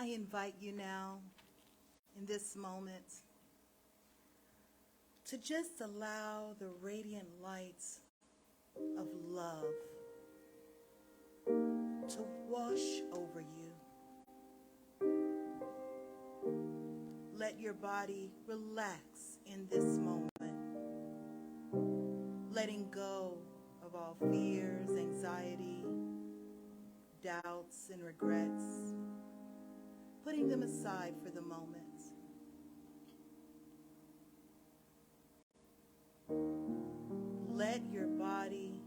I invite you now, in this moment, to just allow the radiant lights of love to wash over you. Let your body relax in this moment, letting go of all fears, anxiety, doubts, and regrets, putting them aside for the moment. Let your body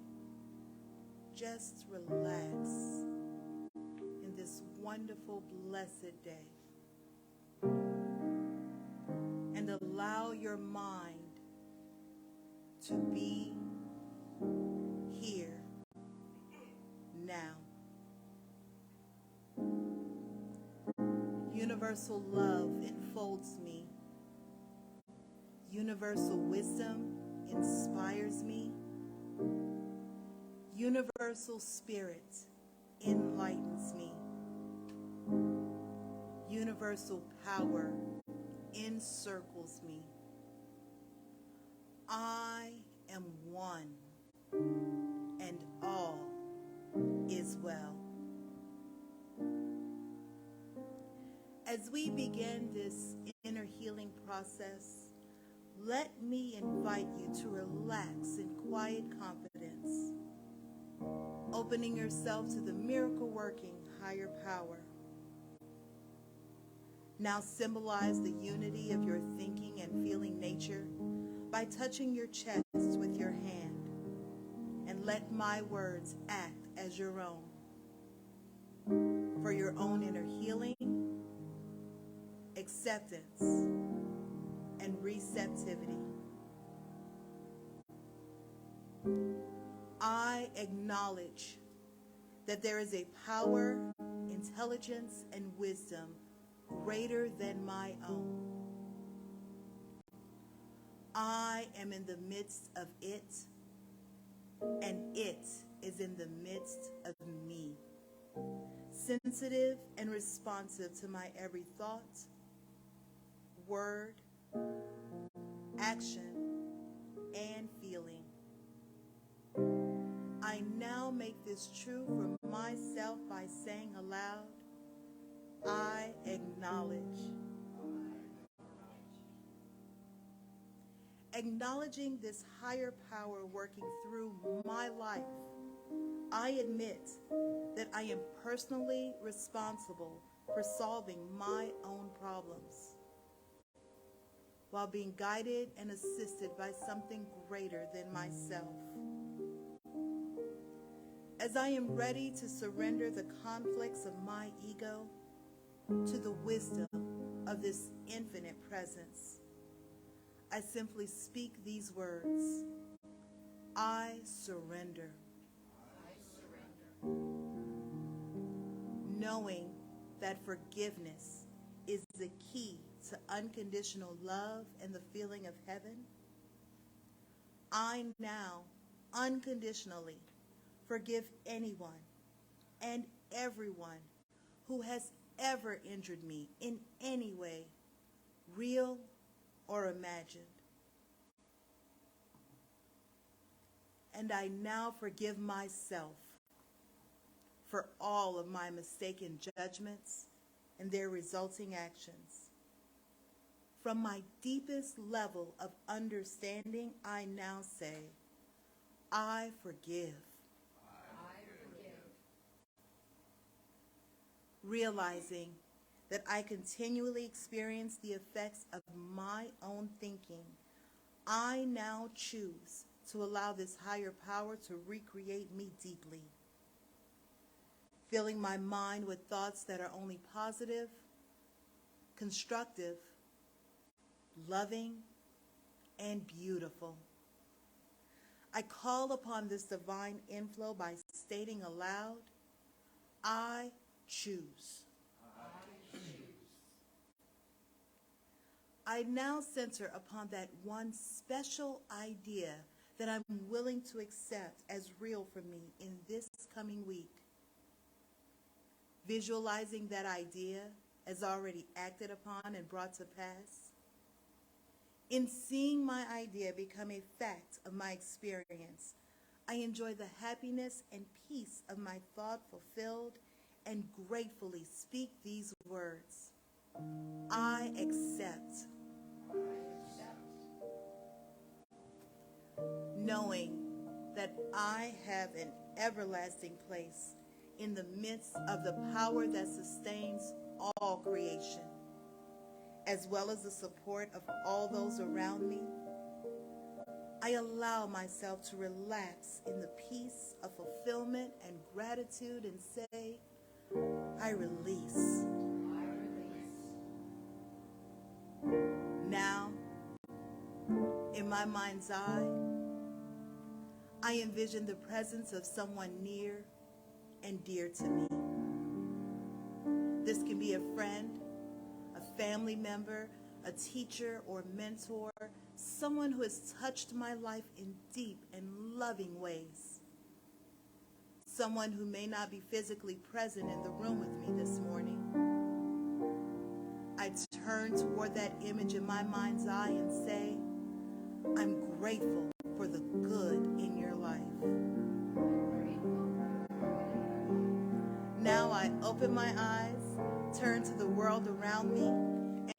just relax in this wonderful, blessed day. And allow your mind to be here now. Universal love enfolds me. Universal wisdom inspires me. Universal spirit enlightens me. Universal power encircles me. I am one, and all is well. As we begin this inner healing process, let me invite you to relax in quiet confidence, opening yourself to the miracle-working higher power. Now symbolize the unity of your thinking and feeling nature by touching your chest with your hand, and let my words act as your own for your own inner healing, acceptance, and receptivity. I acknowledge that there is a power, intelligence, and wisdom greater than my own. I am in the midst of it, and it is in the midst of me, sensitive and responsive to my every thought, word, action, and feeling. I now make this true for myself by saying aloud, I acknowledge. Acknowledging this higher power working through my life, I admit that I am personally responsible for solving my own problems, while being guided and assisted by something greater than myself. As I am ready to surrender the conflicts of my ego to the wisdom of this infinite presence, I simply speak these words: I surrender. I surrender. Knowing that forgiveness is the key to unconditional love and the feeling of heaven, I now unconditionally forgive anyone and everyone who has ever injured me in any way, real or imagined. And I now forgive myself for all of my mistaken judgments and their resulting actions. From my deepest level of understanding, I now say, I forgive. I forgive. Realizing that I continually experience the effects of my own thinking, I now choose to allow this higher power to recreate me deeply, filling my mind with thoughts that are only positive, constructive, loving, and beautiful. I call upon this divine inflow by stating aloud, I choose. I now center upon that one special idea that I'm willing to accept as real for me in this coming week. Visualizing that idea as already acted upon and brought to pass. In seeing my idea become a fact of my experience, I enjoy the happiness and peace of my thought fulfilled and gratefully speak these words. I accept. Knowing that I have an everlasting place in the midst of the power that sustains all creation, as well as the support of all those around me, I allow myself to relax in the peace of fulfillment and gratitude and say, I release. Now, in my mind's eye, I envision the presence of someone near and dear to me. This can be a friend, a family member, a teacher or mentor, someone who has touched my life in deep and loving ways. Someone who may not be physically present in the room with me this morning. I turn toward that image in my mind's eye and say, I'm grateful for the good in your life. Now I open my eyes, turn to the world around me,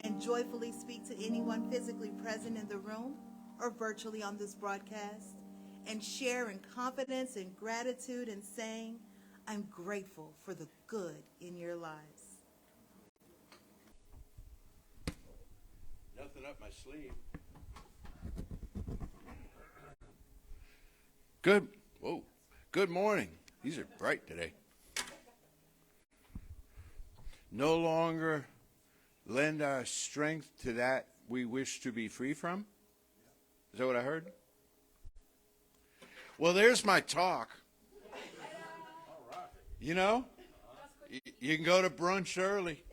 and joyfully speak to anyone physically present in the room or virtually on this broadcast, and share in confidence and gratitude and saying, I'm grateful for the good in your lives. Nothing up my sleeve. Good morning. These are bright today. No longer lend our strength to that we wish to be free from? Is that what I heard? Well, there's my talk. You know, you can go to brunch early.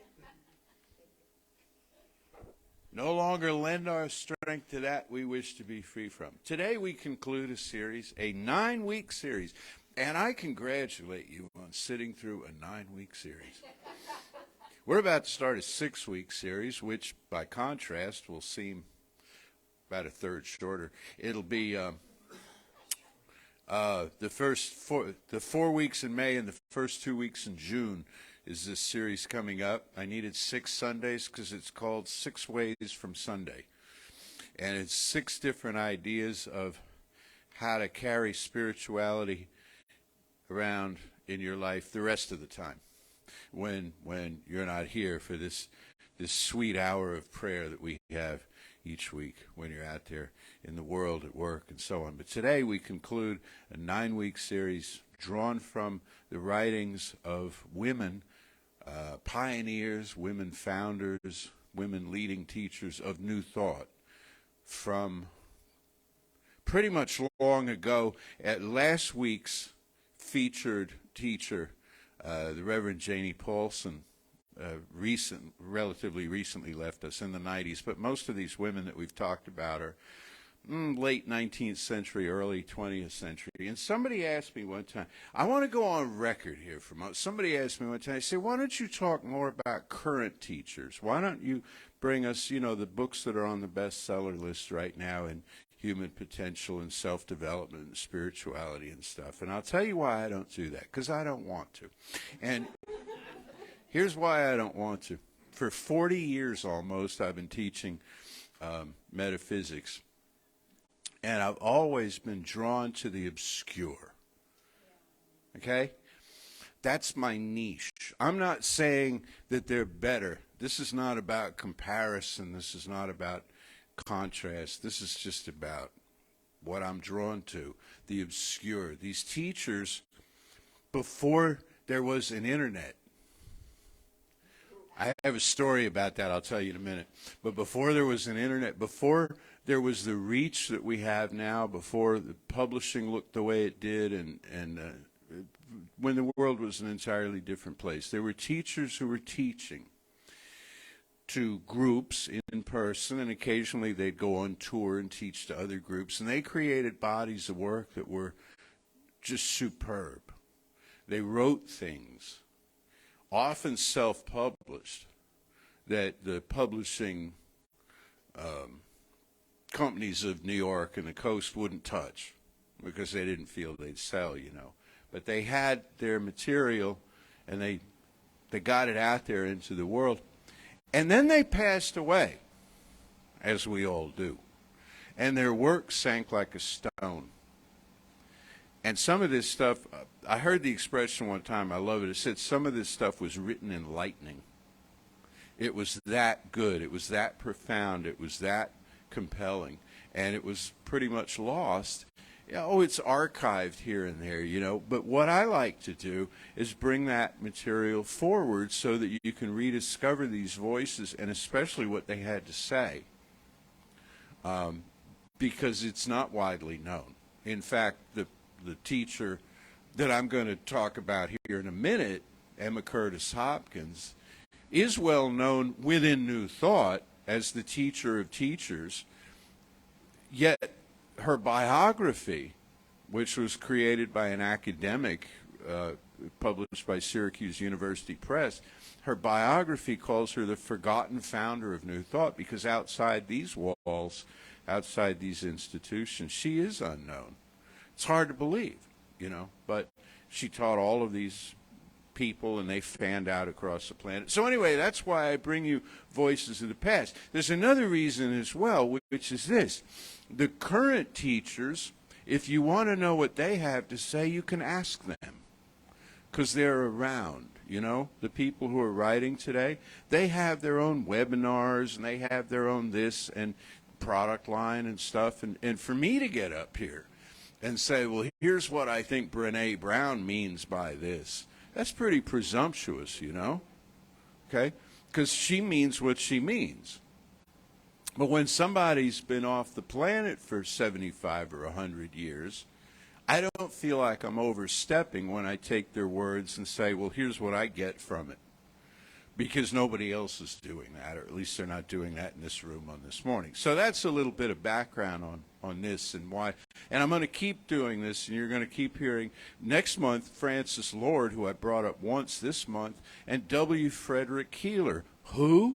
No longer lend our strength to that we wish to be free from. Today we conclude a series, a 9-week series. And I congratulate you on sitting through a 9-week series. We're about to start a 6-week series, which by contrast will seem about a third shorter. It'll be the 4 weeks in May and the first 2 weeks in June is this series coming up. I needed 6 Sundays because it's called 6 Ways from Sunday. And it's 6 different ideas of how to carry spirituality around in your life the rest of the time when you're not here for this sweet hour of prayer that we have each week when you're out there in the world at work and so on. But today we conclude a 9-week series drawn from the writings of women pioneers, women founders, women leading teachers of New Thought from pretty much long ago. At last week's featured teacher, the Reverend Janie Paulson, relatively recently left us in the 90s, but most of these women that we've talked about are late 19th century, early 20th century. And somebody asked me one time, I want to go on record here for a moment. Somebody asked me one time, I said, why don't you talk more about current teachers? Why don't you bring us, the books that are on the bestseller list right now in human potential and self-development and spirituality and stuff? And I'll tell you why I don't do that, because I don't want to. And here's why I don't want to. For 40 years almost, I've been teaching metaphysics. And I've always been drawn to the obscure. Okay? That's my niche. I'm not saying that they're better. This is not about comparison. This is not about contrast. This is just about what I'm drawn to, the obscure. These teachers, before there was an internet, I have a story about that I'll tell you in a minute. But before there was an internet, before there was the reach that we have now, before the publishing looked the way it did, and when the world was an entirely different place, there were teachers who were teaching to groups in person, and occasionally they'd go on tour and teach to other groups, and they created bodies of work that were just superb. They wrote things, often self-published, that the publishing companies of New York and the coast wouldn't touch because they didn't feel they'd sell, you know. But they had their material, and they got it out there into the world. And then they passed away, as we all do. And their work sank like a stone. And some of this stuff, I heard the expression one time, I love it. It said some of this stuff was written in lightning. It was that good. It was that profound. It was that compelling. And it was pretty much lost. Oh, it's archived here and there, you know. But what I like to do is bring that material forward so that you can rediscover these voices and especially what they had to say. Because it's not widely known. In fact, the teacher that I'm going to talk about here in a minute, Emma Curtis Hopkins, is well known within New Thought as the teacher of teachers, yet her biography, which was created by an academic, published by Syracuse University Press, her biography calls her the forgotten founder of New Thought because outside these walls, outside these institutions, she is unknown. It's hard to believe, you know, but she taught all of these people and they fanned out across the planet. So anyway, that's why I bring you voices of the past. There's another reason as well, which is this. The current teachers, if you want to know what they have to say, you can ask them because they're around, you know. The people who are writing today, they have their own webinars and they have their own this and product line and stuff. And for me to get up here and say, well, here's what I think Brene Brown means by this, that's pretty presumptuous, you know, okay? Because she means what she means. But when somebody's been off the planet for 75 or 100 years, I don't feel like I'm overstepping when I take their words and say, well, here's what I get from it. Because nobody else is doing that, or at least they're not doing that in this room on this morning. So that's a little bit of background on this and why. And I'm going to keep doing this, and you're going to keep hearing. Next month, Francis Lord, who I brought up once this month, and W. Frederick Keeler. Who?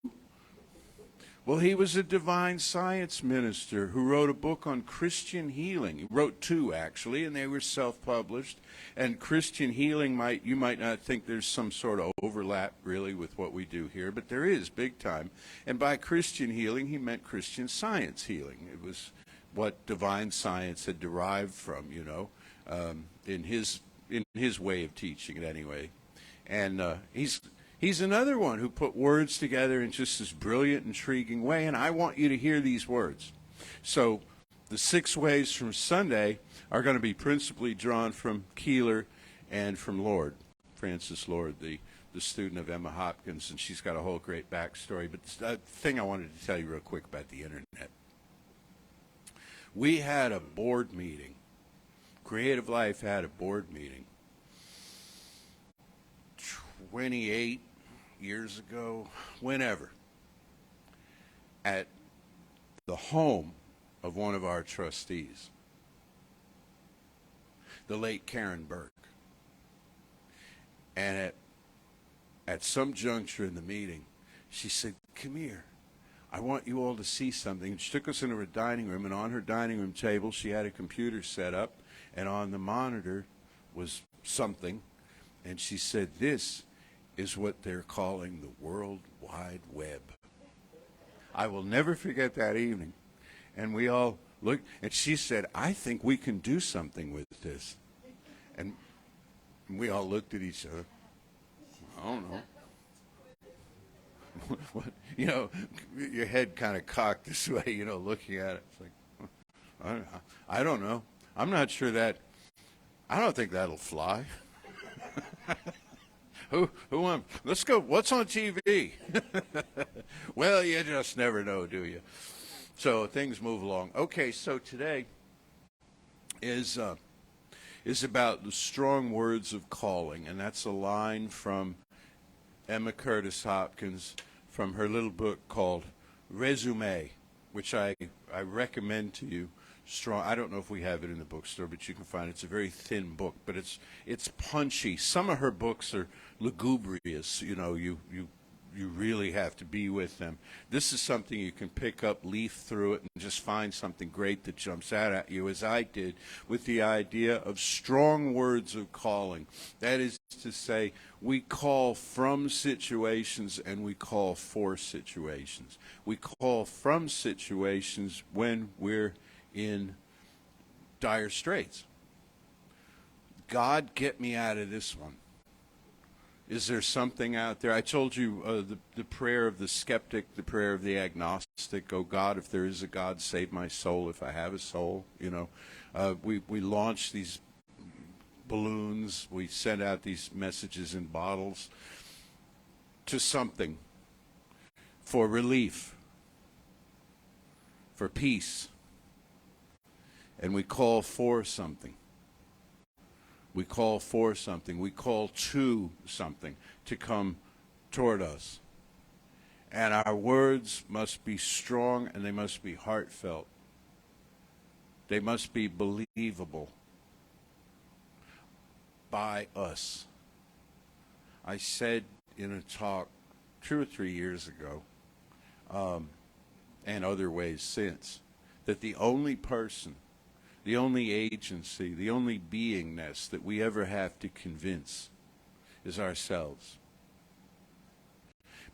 Well, he was a divine science minister who wrote a book on Christian healing. He wrote two, actually, and they were self-published. And Christian healing, you might not think there's some sort of overlap, really, with what we do here, but there is, big time. And by Christian healing, he meant Christian science healing. It was what divine science had derived from, you know, in his way of teaching it anyway. And he's another one who put words together in just this brilliant, intriguing way, and I want you to hear these words. So the 6 ways from Sunday are going to be principally drawn from Keeler and from Lord, Francis Lord, the student of Emma Hopkins, and she's got a whole great backstory. But the thing I wanted to tell you real quick about the Internet. We had a board meeting. Creative Life had a board meeting 28 years ago, whenever, at the home of one of our trustees, the late Karen Burke. And at some juncture in the meeting, she said, come here, I want you all to see something. And she took us into her dining room, and on her dining room table, she had a computer set up, and on the monitor was something, and she said, this is what they're calling the World Wide Web. I will never forget that evening. And we all looked, and she said, I think we can do something with this. And we all looked at each other. I don't know. You know, your head kind of cocked this way, you know, looking at it. It's like, I don't know. I'm not sure that, I don't think that'll fly. Who let's go, what's on TV? Well, you just never know, do you? So things move along. Okay, so today is about the strong words of calling, and that's a line from Emma Curtis Hopkins from her little book called Resume, which I recommend to you. Strong. I don't know if we have it in the bookstore, but you can find it. It's a very thin book, but it's punchy. Some of her books are lugubrious. You know, you you really have to be with them. This is something you can pick up, leaf through it, and just find something great that jumps out at you, as I did with the idea of strong words of calling. That is to say, we call from situations and we call for situations. We call from situations when we're in dire straits. God, get me out of this one. Is there something out there? I told you the prayer of the skeptic, the prayer of the agnostic. Oh God, if there is a God, save my soul if I have a soul. We launch these balloons. We send out these messages in bottles to something for relief, for peace. And we call for something. We call for something. We call to something to come toward us. And our words must be strong and they must be heartfelt. They must be believable by us. I said in a talk 2 or 3 years ago, and other ways since, that the only person, the only agency, the only beingness that we ever have to convince is ourselves.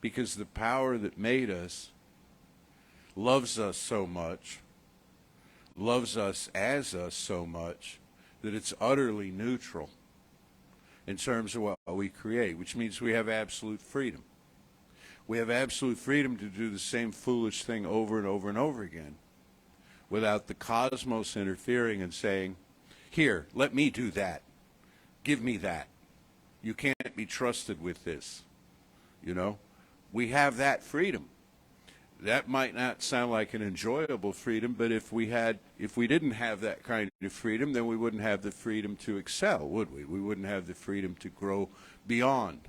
Because the power that made us loves us so much, loves us as us so much, that it's utterly neutral in terms of what we create, which means we have absolute freedom. We have absolute freedom to do the same foolish thing over and over and over again, without the cosmos interfering and saying, here, let me do that. Give me that. You can't be trusted with this. We have that freedom. That might not sound like an enjoyable freedom, but if we didn't have that kind of freedom, then we wouldn't have the freedom to excel, would we? We wouldn't have the freedom to grow beyond.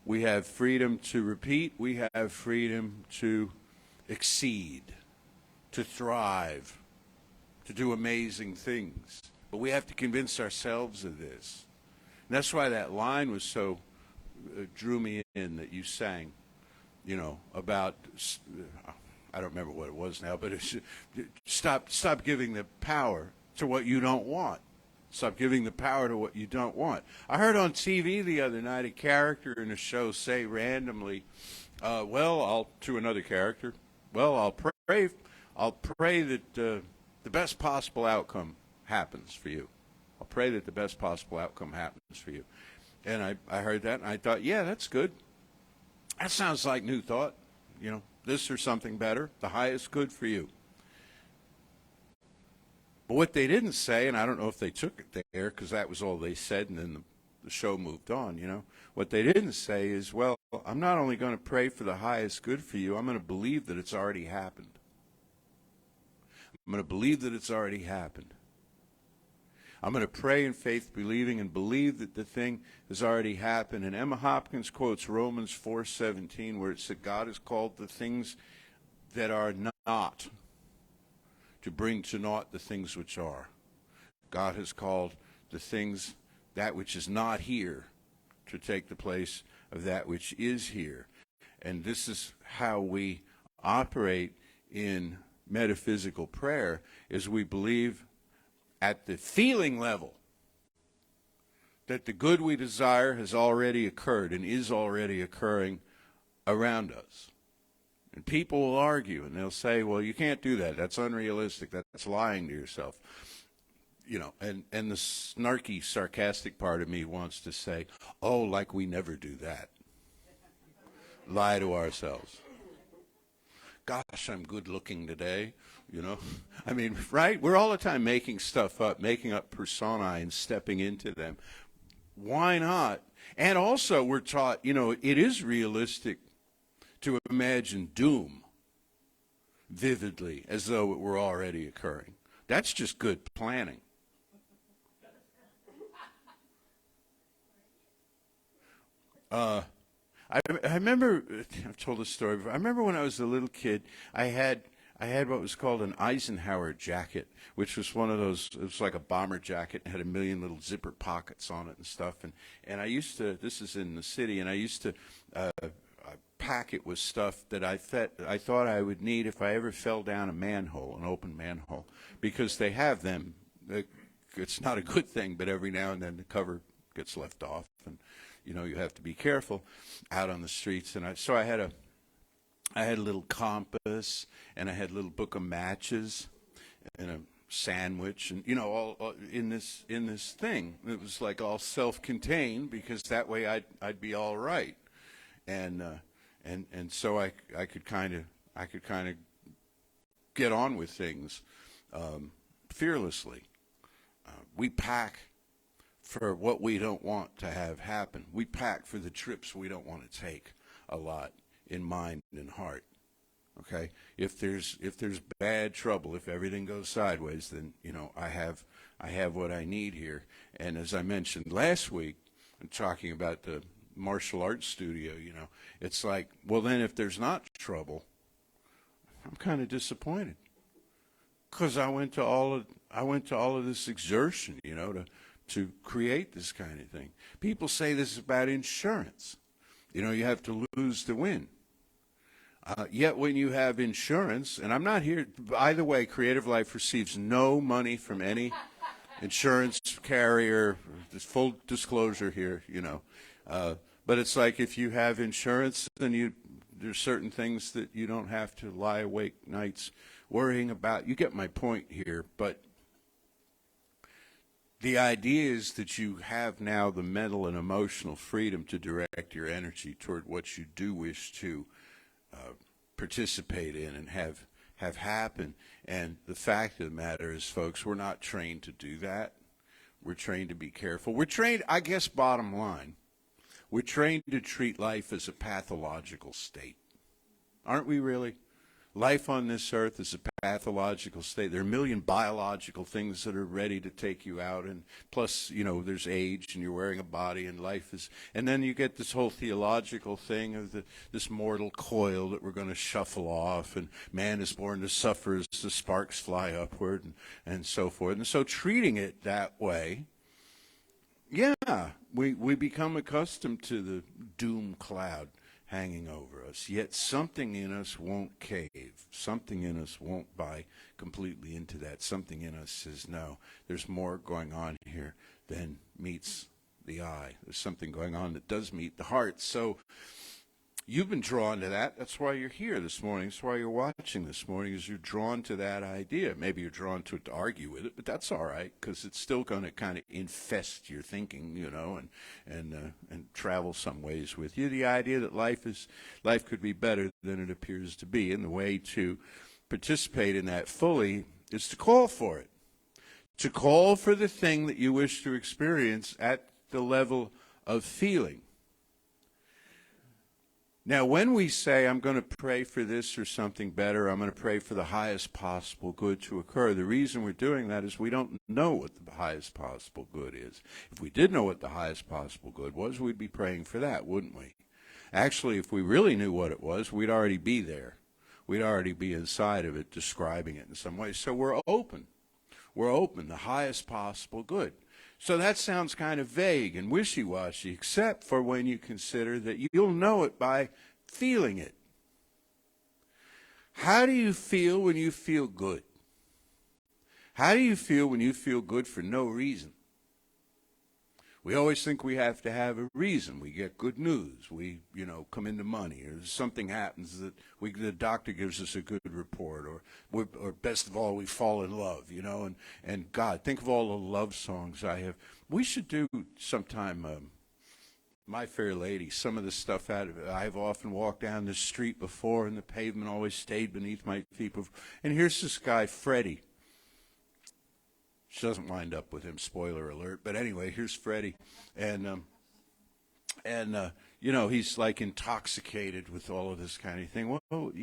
We have freedom to repeat. We have freedom to exceed, to thrive, to do amazing things. But we have to convince ourselves of this. And that's why that line was so, drew me in, that you sang, about, I don't remember what it was now, but it's, stop giving the power to what you don't want. Stop giving the power to what you don't want. I heard on TV the other night a character in a show say randomly, to another character, I'll pray that the best possible outcome happens for you. I'll pray that the best possible outcome happens for you. And I heard that, and I thought, yeah, that's good. That sounds like New Thought. This or something better, the highest good for you. But what they didn't say, and I don't know if they took it there because that was all they said, and then the show moved on, What they didn't say is, I'm not only going to pray for the highest good for you, I'm going to believe that it's already happened. I'm going to believe that it's already happened. I'm going to pray in faith, believing, and believe that the thing has already happened. And Emma Hopkins quotes Romans 4:17, where it said, God has called the things that are not to bring to naught the things which are. God has called the things, that which is not here, to take the place of that which is here. And this is how we operate in metaphysical prayer, is we believe at the feeling level that the good we desire has already occurred and is already occurring around us. And people will argue, and they'll say, well, you can't do that. That's unrealistic. That's lying to yourself. And the snarky, sarcastic part of me wants to say, oh, like we never do that. Lie to ourselves. Gosh, I'm good looking today. Right? We're all the time making stuff up, making up personae and stepping into them. Why not? And also we're taught, it is realistic to imagine doom vividly as though it were already occurring. That's just good planning. I remember, I've told this story before. I remember when I was a little kid, I had what was called an Eisenhower jacket, which was one of those, it was like a bomber jacket, and had a million little zipper pockets on it and stuff. And I used to, this is in the city, and I used to pack it with stuff that I thought I would need if I ever fell down a manhole, an open manhole, because they have them. It's not a good thing, but every now and then the cover gets left off, and you have to be careful out on the streets. And I had a little compass, and I had a little book of matches, and a sandwich, and all in this thing. It was like all self-contained, because that way I'd be all right, and so I could kind of get on with things fearlessly. We pack for what we don't want to have happen. We pack for the trips we don't want to take a lot in mind and heart. Okay? If there's bad trouble, if everything goes sideways, then I have what I need here. And as I mentioned last week, I'm talking about the martial arts studio, it's like, well, then if there's not trouble, I'm kind of disappointed, because I went to all of this exertion, to create this kind of thing. People say this is about insurance. You have to lose to win. Yet when you have insurance, and I'm not here, either way, Creative Life receives no money from any insurance carrier. There's full disclosure here, but it's like, if you have insurance, then there's certain things that you don't have to lie awake nights worrying about. You get my point here, but the idea is that you have now the mental and emotional freedom to direct your energy toward what you do wish to participate in and have happen. And the fact of the matter is, folks, we're not trained to do that. We're trained to be careful. We're trained, I guess, bottom line, we're trained to treat life as a pathological state. Aren't we really? Life on this earth is a pathological state. There are a million biological things that are ready to take you out, and plus, there's age, and you're wearing a body, and life is, and then you get this whole theological thing of this mortal coil that we're going to shuffle off, and man is born to suffer as the sparks fly upward, and so forth. And so treating it that way, yeah, we become accustomed to the doom cloud hanging over us, yet something in us won't cave. Something in us won't buy completely into that. Something in us says, no, there's more going on here than meets the eye. There's something going on that does meet the heart. So you've been drawn to that. That's why you're here this morning. That's why you're watching this morning, is you're drawn to that idea. Maybe you're drawn to it to argue with it, but that's all right, because it's still going to kind of infest your thinking, and travel some ways with you. The idea that life could be better than it appears to be, and the way to participate in that fully is to call for it. To call for the thing that you wish to experience at the level of feeling. Now, when we say, I'm going to pray for this or something better, I'm going to pray for the highest possible good to occur, the reason we're doing that is we don't know what the highest possible good is. If we did know what the highest possible good was, we'd be praying for that, wouldn't we? Actually, if we really knew what it was, we'd already be there. We'd already be inside of it, describing it in some way. So we're open. We're open, the highest possible good. So that sounds kind of vague and wishy-washy, except for when you consider that you'll know it by feeling it. How do you feel when you feel good? How do you feel when you feel good for no reason? We always think we have to have a reason. We get good news. We, come into money, or something happens that the doctor gives us a good report, or best of all, we fall in love, and God, think of all the love songs I have. We should do sometime, My Fair Lady, some of the stuff out of it. I've often walked down the street before, and the pavement always stayed beneath my feet. And here's this guy, Freddie. She doesn't wind up with him, spoiler alert. But anyway, here's Freddie. And he's like intoxicated with all of this kind of thing. Well,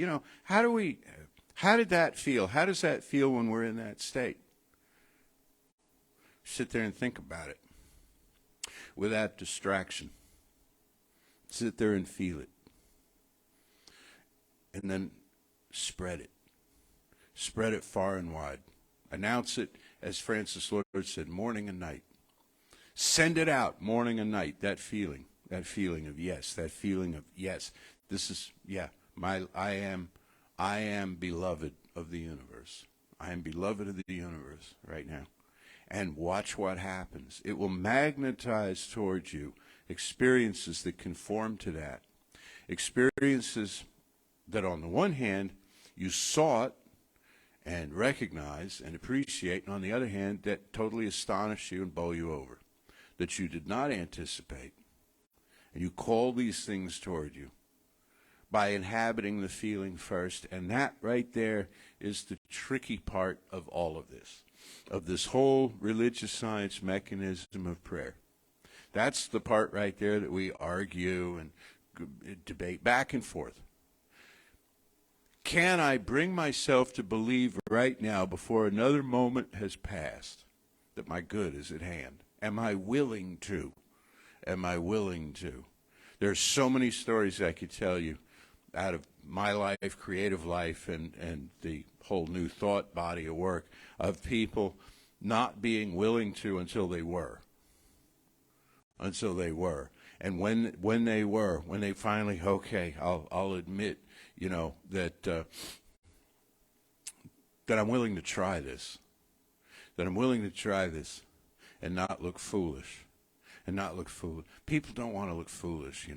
how did that feel? How does that feel when we're in that state? Sit there and think about it without distraction. Sit there and feel it. And then spread it. Spread it far and wide. Announce it, as Francis Lord said, morning and night. Send it out morning and night, that feeling of yes, that feeling of yes. This is, yeah, I am beloved of the universe. I am beloved of the universe right now. And watch what happens. It will magnetize towards you experiences that conform to that. Experiences that on the one hand, you sought and recognize and appreciate, and on the other hand, that totally astonish you and bowl you over, that you did not anticipate. And you call these things toward you by inhabiting the feeling first, and that right there is the tricky part of all of this whole religious science mechanism of prayer. That's the part right there that we argue and debate back and forth. Can I bring myself to believe right now, before another moment has passed, that my good is at hand? Am I willing to? Am I willing to? There's so many stories I could tell you out of my life, creative life, and the whole new thought body of work, of people not being willing to until they were. Until they were. And when they finally, okay, I'll admit, that I'm willing to try this. That I'm willing to try this and not look foolish. And not look foolish. People don't want to look foolish,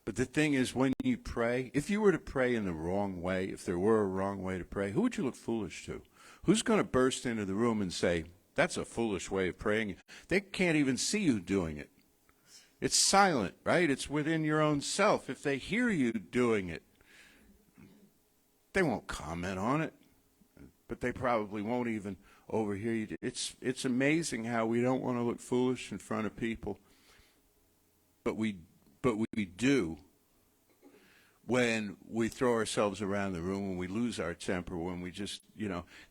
But the thing is, when you pray, if you were to pray in the wrong way, if there were a wrong way to pray, who would you look foolish to? Who's going to burst into the room and say, that's a foolish way of praying? They can't even see you doing it. It's silent, right? It's within your own self. If they hear you doing it, they won't comment on it, but they probably won't even overhear you. It's amazing how we don't want to look foolish in front of people, but we do when we throw ourselves around the room, when we lose our temper, when we just,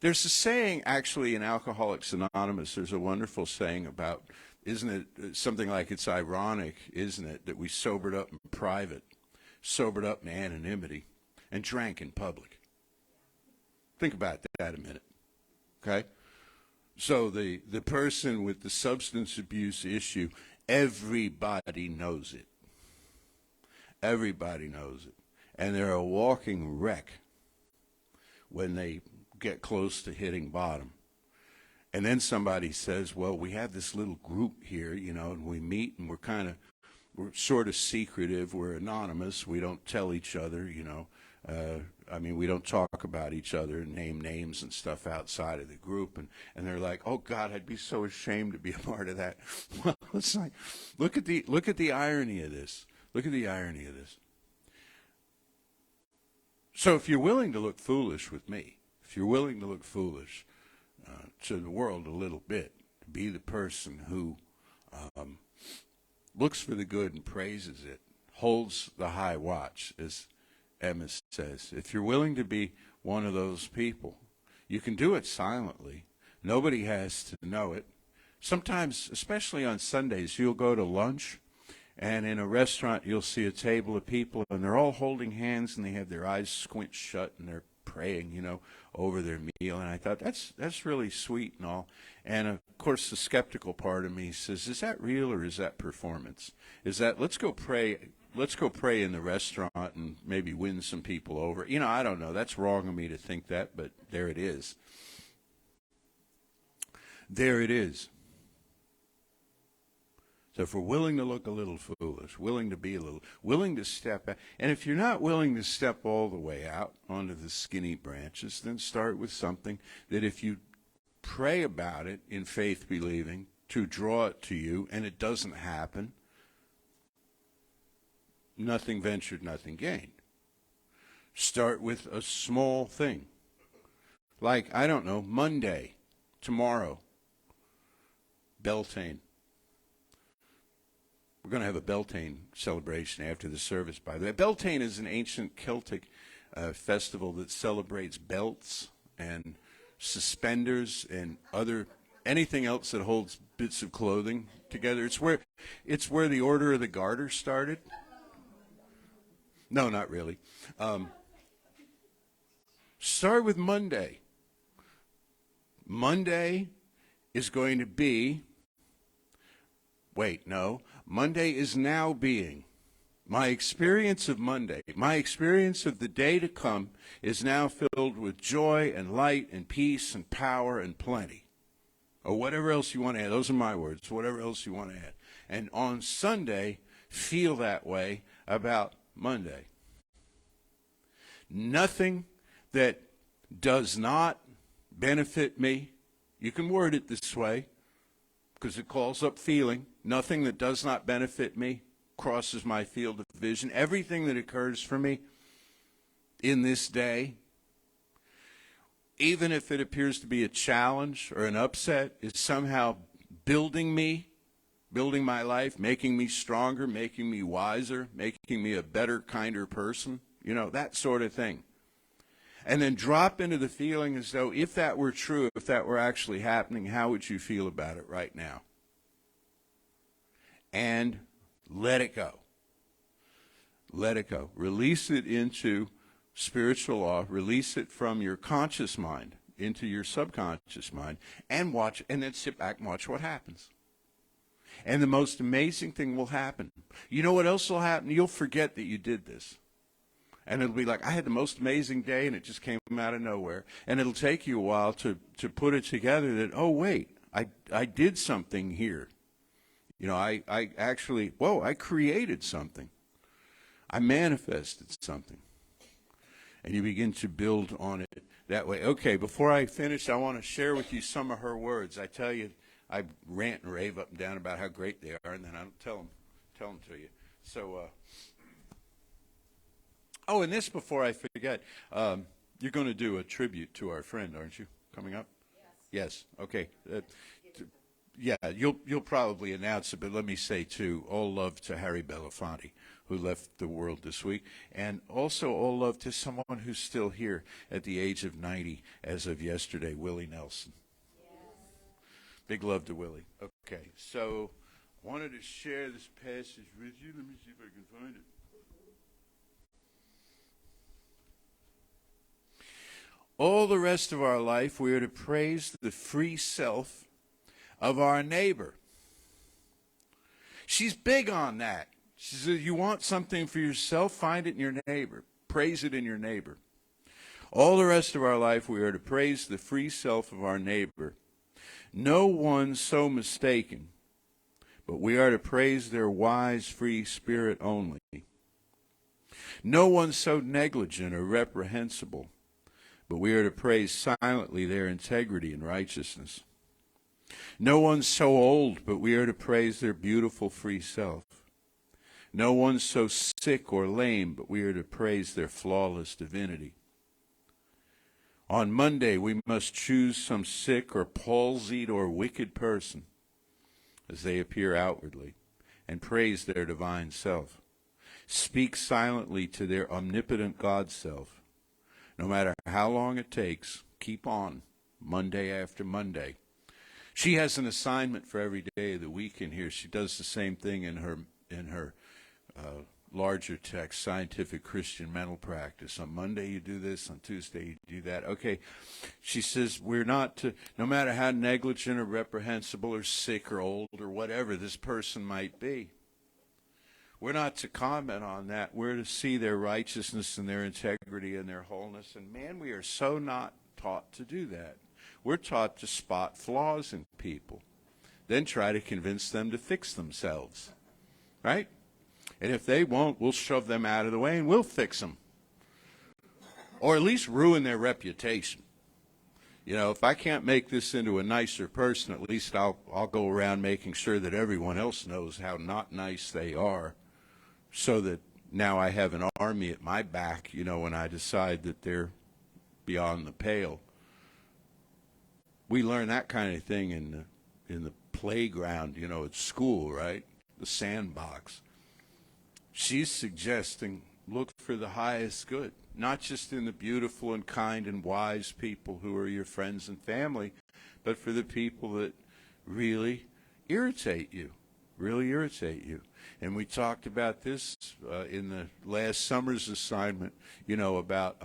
There's a saying, actually, in Alcoholics Anonymous, there's a wonderful saying about, isn't it something like, it's ironic, isn't it, that we sobered up in private, sobered up in anonymity, and drank in public. Think about that a minute, okay? So the person with the substance abuse issue, everybody knows it. Everybody knows it. And they're a walking wreck when they get close to hitting bottom. And then somebody says, well, we have this little group here, and we meet, and we're sort of secretive, we're anonymous, we don't tell each other, we don't talk about each other and name names and stuff outside of the group. And they're like, oh, God, I'd be so ashamed to be a part of that. Well, it's like, look at the irony of this. Look at the irony of this. So if you're willing to look foolish with me, if you're willing to look foolish to the world a little bit, to be the person who looks for the good and praises it, holds the high watch, as Emma says, if you're willing to be one of those people, you can do it silently. Nobody has to know it. Sometimes, especially on Sundays, you'll go to lunch, and in a restaurant you'll see a table of people, and they're all holding hands, and they have their eyes squint shut, and they're praying, over their meal. And I thought, that's really sweet and all. And, of course, the skeptical part of me says, is that real or is that performance? Is that, let's go pray in the restaurant and maybe win some people over. I don't know. That's wrong of me to think that, but there it is. There it is. So if we're willing to look a little foolish, willing to be willing to step out, and if you're not willing to step all the way out onto the skinny branches, then start with something that if you pray about it in faith believing to draw it to you and it doesn't happen, nothing ventured, nothing gained. Start with a small thing. Like, I don't know, Monday, tomorrow, Beltane. We're going to have a Beltane celebration after the service, by the way. Beltane is an ancient Celtic festival that celebrates belts and suspenders and anything else that holds bits of clothing together. It's where the Order of the Garter started. No, not really. Start with Monday. Monday is going to be, Monday is now being. My experience of Monday, my experience of the day to come is now filled with joy and light and peace and power and plenty. Or whatever else you want to add. Those are my words. Whatever else you want to add. And on Sunday, feel that way about Monday. Nothing that does not benefit me, you can word it this way because it calls up feeling. Nothing that does not benefit me crosses my field of vision. Everything that occurs for me in this day, even if it appears to be a challenge or an upset, is somehow building me, building my life, making me stronger, making me wiser, making me a better, kinder person, you know, that sort of thing. And then drop into the feeling as though if that were true, if that were actually happening, how would you feel about it right now? And let it go. Let it go. Release it into spiritual law. Release it from your conscious mind into your subconscious mind and watch, and then sit back and watch what happens. And the most amazing thing will happen. You know what else will happen? You'll forget that you did this. And it'll be like, I had the most amazing day, and it just came out of nowhere. And it'll take you a while to put it together that, oh, wait, I did something here. You know, I actually, I created something. I manifested something. And you begin to build on it that way. Okay, before I finish, I want to share with you some of her words. I tell you, I rant and rave up and down about how great they are, and then I don't tell them to you. So, and this before I forget, you're going to do a tribute to our friend, aren't you? Coming up? Yes. Okay. Yeah, you'll probably announce it, but let me say too, all love to Harry Belafonte, who left the world this week, and also all love to someone who's still here at the age of 90 as of yesterday, Willie Nelson. Big love to Willie. Okay, so I wanted to share this passage with you. Let me see if I can find it. All the rest of our life, we are to praise the free self of our neighbor. She's big on that. She says, you want something for yourself, find it in your neighbor. Praise it in your neighbor. All the rest of our life, we are to praise the free self of our neighbor. No one so mistaken, but we are to praise their wise, free spirit only. No one so negligent or reprehensible, but we are to praise silently their integrity and righteousness. No one so old, but we are to praise their beautiful free self. No one so sick or lame, but we are to praise their flawless divinity. On Monday, we must choose some sick or palsied or wicked person as they appear outwardly and praise their divine self. Speak silently to their omnipotent God self. No matter how long it takes, keep on, Monday after Monday. She has an assignment for every day of the week in here. She does the same thing in her larger text, Scientific Christian Mental Practice. On Monday you do this, on Tuesday you do that. Okay, she says we're not to, no matter how negligent or reprehensible or sick or old or whatever this person might be, we're not to comment on that. We're to see their righteousness and their integrity and their wholeness. And man, we are so not taught to do that. We're taught to spot flaws in people, then try to convince them to fix themselves, right? And if they won't, we'll shove them out of the way and we'll fix them. Or at least ruin their reputation. You know, if I can't make this into a nicer person, at least I'll go around making sure that everyone else knows how not nice they are, so that now I have an army at my back, you know, when I decide that they're beyond the pale. We learn that kind of thing in the playground, you know, at school, right? The sandbox. She's suggesting look for the highest good, not just in the beautiful and kind and wise people who are your friends and family, but for the people that really irritate you, And we talked about this in the last summer's assignment, you know, about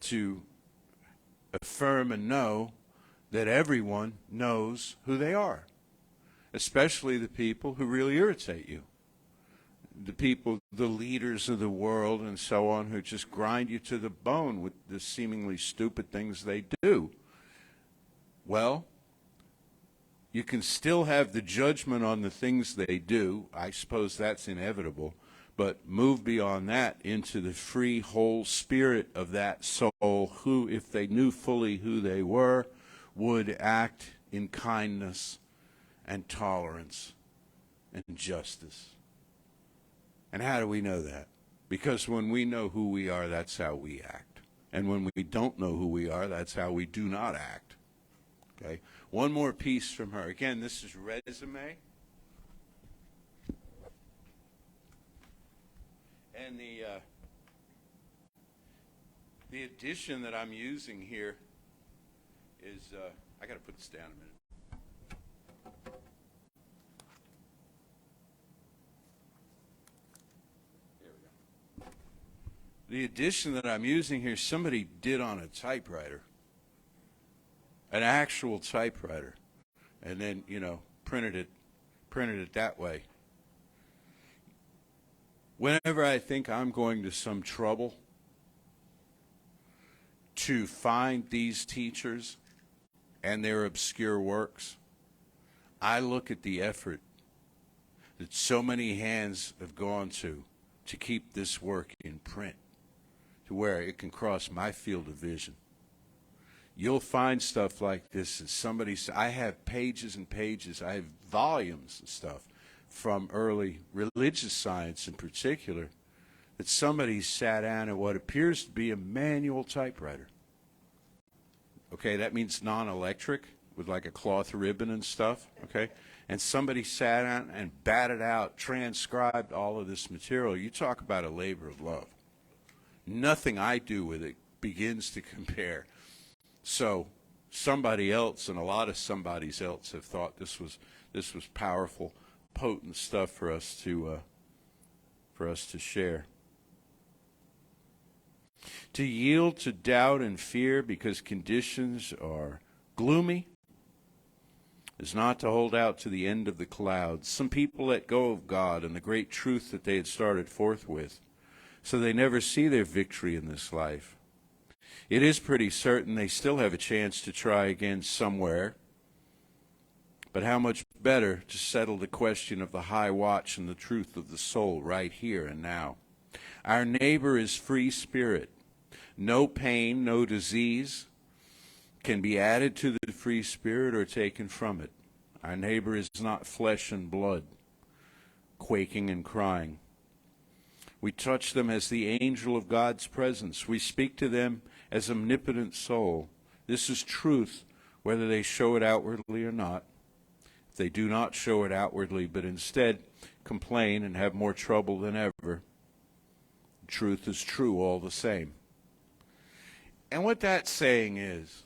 to affirm and know that everyone knows who they are, especially the people who really irritate you. the people, the leaders of the world and so on, who just grind you to the bone with the seemingly stupid things they do. Well, you can still have the judgment on the things they do. I suppose that's inevitable. But move beyond that into the free, whole spirit of that soul who, if they knew fully who they were, would act in kindness and tolerance and justice. And how do we know that? Because when we know who we are, that's how we act. And when we don't know who we are, that's how we do not act. Okay? One more piece from her. Again, this is resume. And the edition that I'm using here is, I got to put this down a minute. There we go. The edition that I'm using here, somebody did on a typewriter, an actual typewriter, and then, printed it that way. Whenever I think I'm going to some trouble to find these teachers and their obscure works, I look at the effort that so many hands have gone to keep this work in print, to where it can cross my field of vision. You'll find stuff like this that I have pages and pages, I have volumes of stuff from early religious science in particular, that somebody sat down at what appears to be a manual typewriter. Okay, that means non-electric, with like a cloth ribbon and stuff, okay? And somebody sat down and batted out, transcribed all of this material. You talk about a labor of love. Nothing I do with it begins to compare. So somebody else, and a lot of somebodies else, have thought this was powerful, potent stuff for us to share. To yield to doubt and fear because conditions are gloomy is not to hold out to the end of the clouds. Some people let go of God and the great truth that they had started forth with, so they never see their victory in this life. It is pretty certain they still have a chance to try again somewhere. But how much better to settle the question of the high watch and the truth of the soul right here and now. Our neighbor is free spirit. No pain, no disease can be added to the free spirit or taken from it. Our neighbor is not flesh and blood, quaking and crying. We touch them as the angel of God's presence. We speak to them as omnipotent soul. This is truth, whether they show it outwardly or not. If they do not show it outwardly, but instead complain and have more trouble than ever, truth is true all the same. And what that's saying is,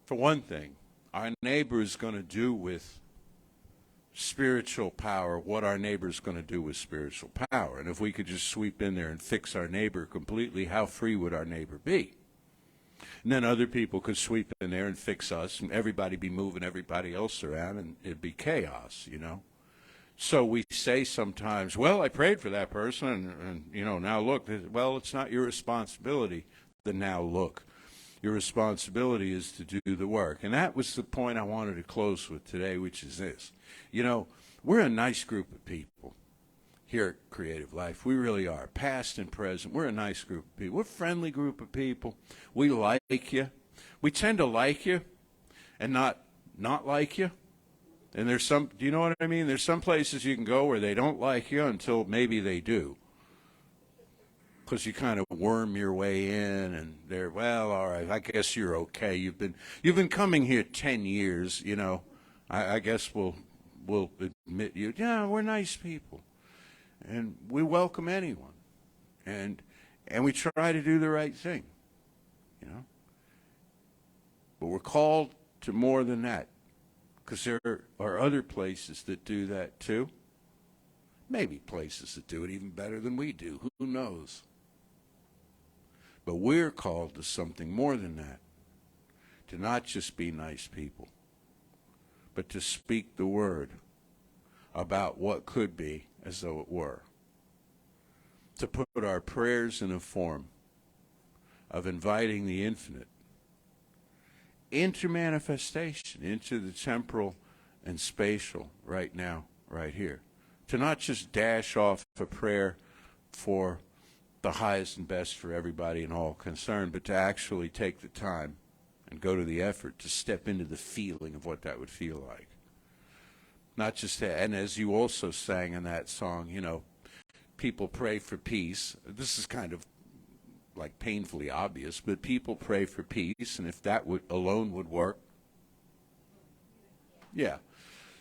for one thing, our neighbor is going to do with spiritual power what our neighbor is going to do with spiritual power. And if we could just sweep in there and fix our neighbor completely, how free would our neighbor be? And then other people could sweep in there and fix us, and everybody be moving everybody else around, and it'd be chaos, So we say sometimes, well, I prayed for that person, and now look. Well, it's not your responsibility to now look. Your responsibility is to do the work. And that was the point I wanted to close with today, which is this. We're a nice group of people here at Creative Life. We really are, past and present. We're a nice group of people. We're a friendly group of people. We like you. We tend to like you and not like you. And do you know what I mean? There's some places you can go where they don't like you until maybe they do. Because you kind of worm your way in, and they're, well, all right, I guess you're okay. You've been coming here 10 years, I guess we'll admit you. Yeah, we're nice people. And we welcome anyone. And we try to do the right thing, But we're called to more than that, because there are other places that do that too. Maybe places that do it even better than we do. Who knows? But we're called to something more than that, to not just be nice people, but to speak the word about what could be as though it were, to put our prayers in a form of inviting the infinite into manifestation, into the temporal and spatial right now, right here. To not just dash off a prayer for the highest and best for everybody and all concerned, but to actually take the time and go to the effort to step into the feeling of what that would feel like. Not just that, and as you also sang in that song, you know, people pray for peace. This is kind of like painfully obvious, but people pray for peace, and if that would alone would work, yeah.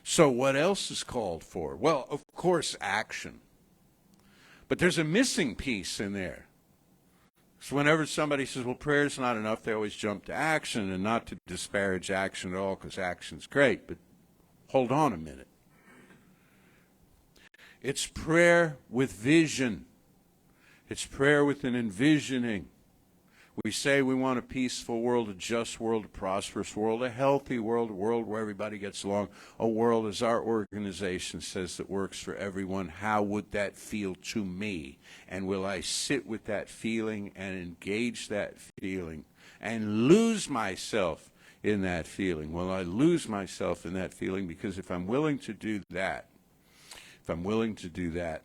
So what else is called for? Well, of course, action. But there's a missing piece in there. So whenever somebody says, well, prayer's not enough, they always jump to action, and not to disparage action at all, because action's great, but hold on a minute. It's prayer with vision. It's prayer with an envisioning. We say we want a peaceful world, a just world, a prosperous world, a healthy world, a world where everybody gets along, a world, as our organization says, that works for everyone. How would that feel to me? And will I sit with that feeling and engage that feeling and lose myself in that feeling? Will I lose myself in that feeling? Because if I'm willing to do that,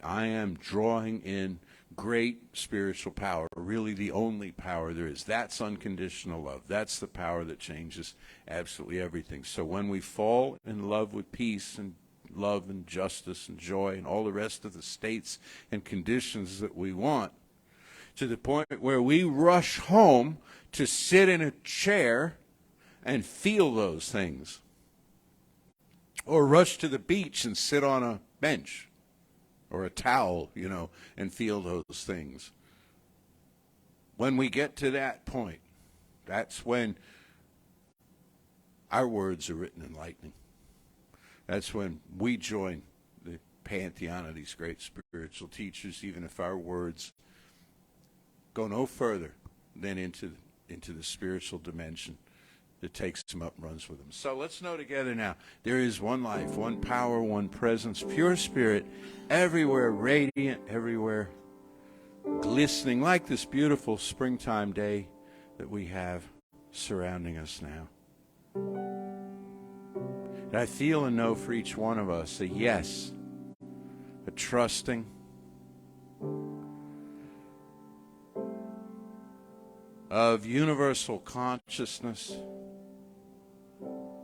I am drawing in great spiritual power, really the only power there is. That's unconditional love. That's the power that changes absolutely everything. So when we fall in love with peace and love and justice and joy and all the rest of the states and conditions that we want, to the point where we rush home to sit in a chair and feel those things, or rush to the beach and sit on a bench or a towel, you know, and feel those things. When we get to that point, that's when our words are written in lightning. That's when we join the pantheon of these great spiritual teachers, even if our words go no further than into the spiritual dimension that takes them up and runs with them. So let's know together now, there is one life, one power, one presence, pure spirit, everywhere radiant, everywhere glistening, like this beautiful springtime day that we have surrounding us now. And I feel and know for each one of us a yes, a trusting, of universal consciousness,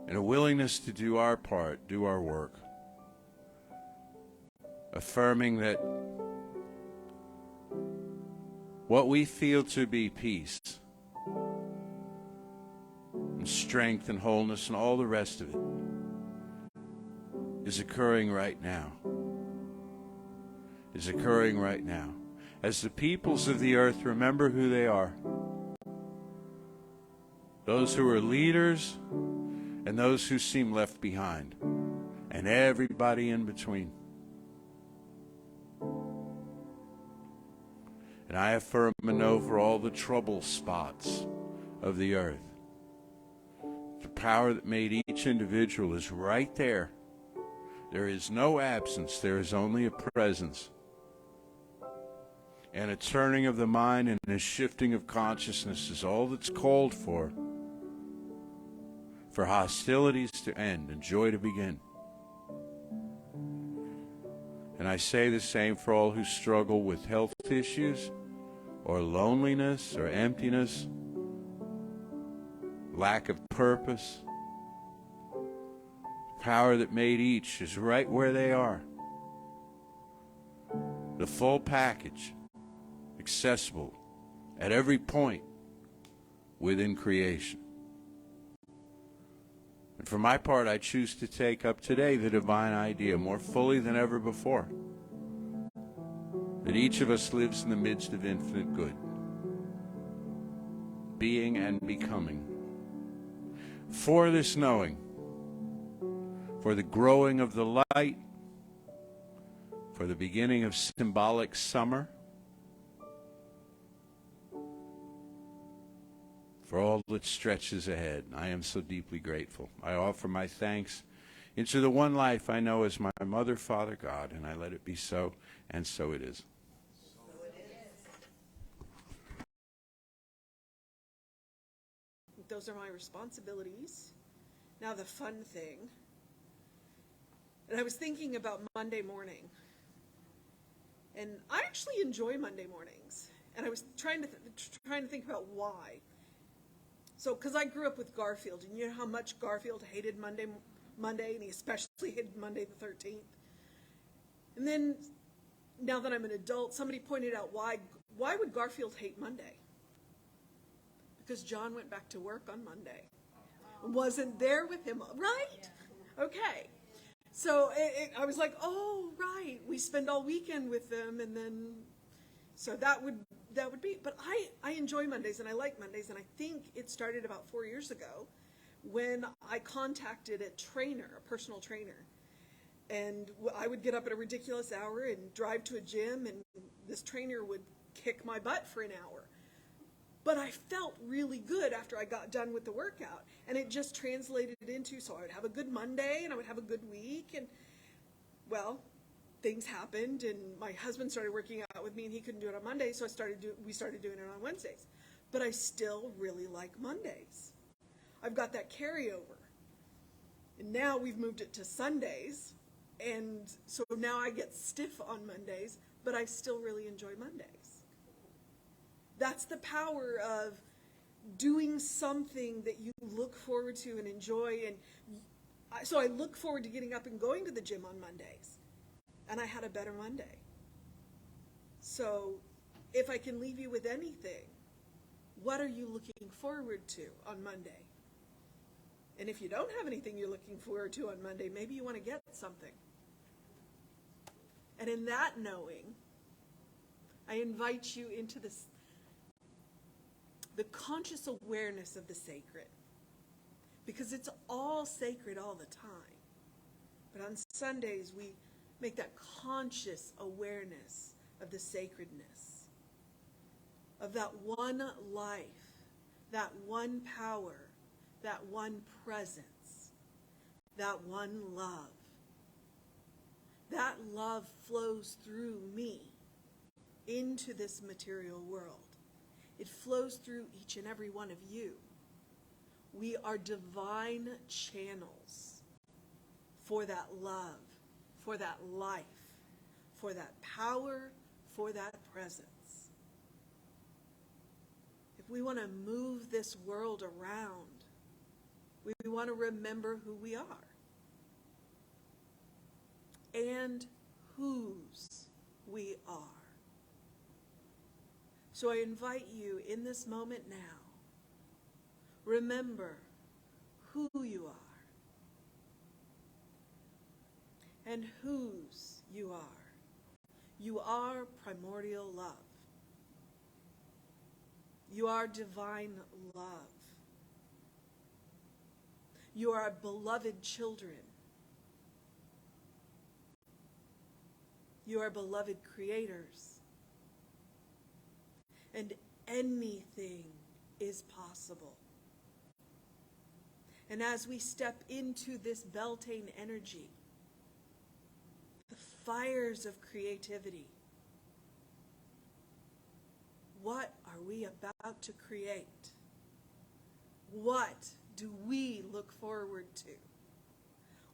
and a willingness to do our part, do our work, affirming that what we feel to be peace and strength and wholeness and all the rest of it is occurring right now. Is occurring right now. As the peoples of the earth remember who they are, those who are leaders and those who seem left behind, and everybody in between. And I affirm and over all the trouble spots of the earth. The power that made each individual is right there. There is no absence. There is only a presence. And a turning of the mind and a shifting of consciousness is all that's called for hostilities to end and joy to begin. And I say the same for all who struggle with health issues or loneliness or emptiness, lack of purpose. The power that made each is right where they are. The full package, accessible at every point within creation. And for my part, I choose to take up today the divine idea more fully than ever before, that each of us lives in the midst of infinite good, being and becoming. For this knowing, for the growing of the light, for the beginning of symbolic summer, for all that stretches ahead. I am so deeply grateful. I offer my thanks into the one life I know as my mother, Father, God, and I let it be so, and so it is. Those are my responsibilities. Now the fun thing. And I was thinking about Monday morning. And I actually enjoy Monday mornings. And I was trying to think about why. So, because I grew up with Garfield, and you know how much Garfield hated Monday, and he especially hated Monday the 13th. And then, now that I'm an adult, somebody pointed out why would Garfield hate Monday? Because John went back to work on Monday. Wasn't there with him, right? Okay. So I was like, oh, right. We spend all weekend with them, and then, so that would be, but I enjoy Mondays, and I like Mondays, and I think it started about 4 years ago when I contacted a personal trainer. And I would get up at a ridiculous hour and drive to a gym, and this trainer would kick my butt for an hour. But I felt really good after I got done with the workout. And it just translated into, so I would have a good Monday and I would have a good week. And, well, things happened, and my husband started working out with me, and he couldn't do it on Monday, so we started doing it on Wednesdays. But I still really like Mondays. I've got that carryover. And now we've moved it to Sundays, and so now I get stiff on Mondays, but I still really enjoy Mondays. That's the power of doing something that you look forward to and enjoy. And so I look forward to getting up and going to the gym on Mondays. And I had a better Monday. So if I can leave you with anything, what are you looking forward to on Monday? And if you don't have anything you're looking forward to on Monday, maybe you want to get something. And in that knowing, I invite you into the conscious awareness of the sacred. Because it's all sacred all the time. But on Sundays, we make that conscious awareness of the sacredness, of that one life, that one power, that one presence, that one love. That love flows through me into this material world. It flows through each and every one of you. We are divine channels for that love, for that life, for that power, for that presence. If we want to move this world around, we want to remember who we are and whose we are. So I invite you in this moment now, remember who you are and whose you are. You are primordial love. You are divine love. You are beloved children. You are beloved creators. And anything is possible. And as we step into this Beltane energy, the fires of creativity, what are we about to create? What do we look forward to?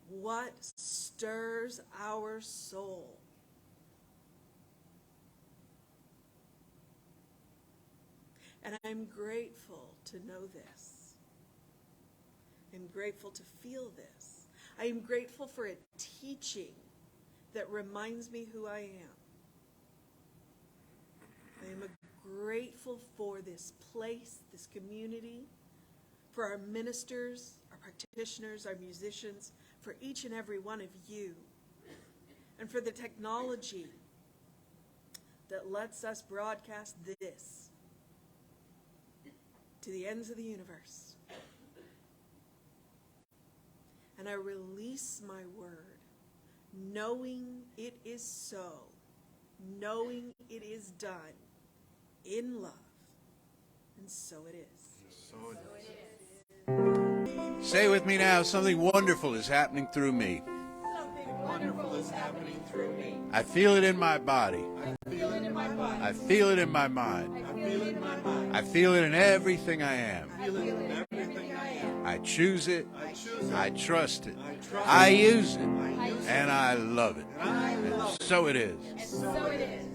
What stirs our soul? And I'm grateful to know this. I'm grateful to feel this. I am grateful for a teaching that reminds me who I am. I am grateful for this place, this community, for our ministers, our practitioners, our musicians, for each and every one of you, and for the technology that lets us broadcast this to the ends of the universe. And I release my word, knowing it is so, knowing it is done in love. And so it is. So it is. Say with me now, something wonderful is happening through me. Something wonderful is happening through me. I feel it in my body. I feel it in my body. I feel it in my mind. I feel it in my mind. I feel it in everything I am. I feel it in everything I am. I choose it. I choose it. I trust it. I trust I it. use it. I use it. And I love it. And I love And it. so it is. And so it is.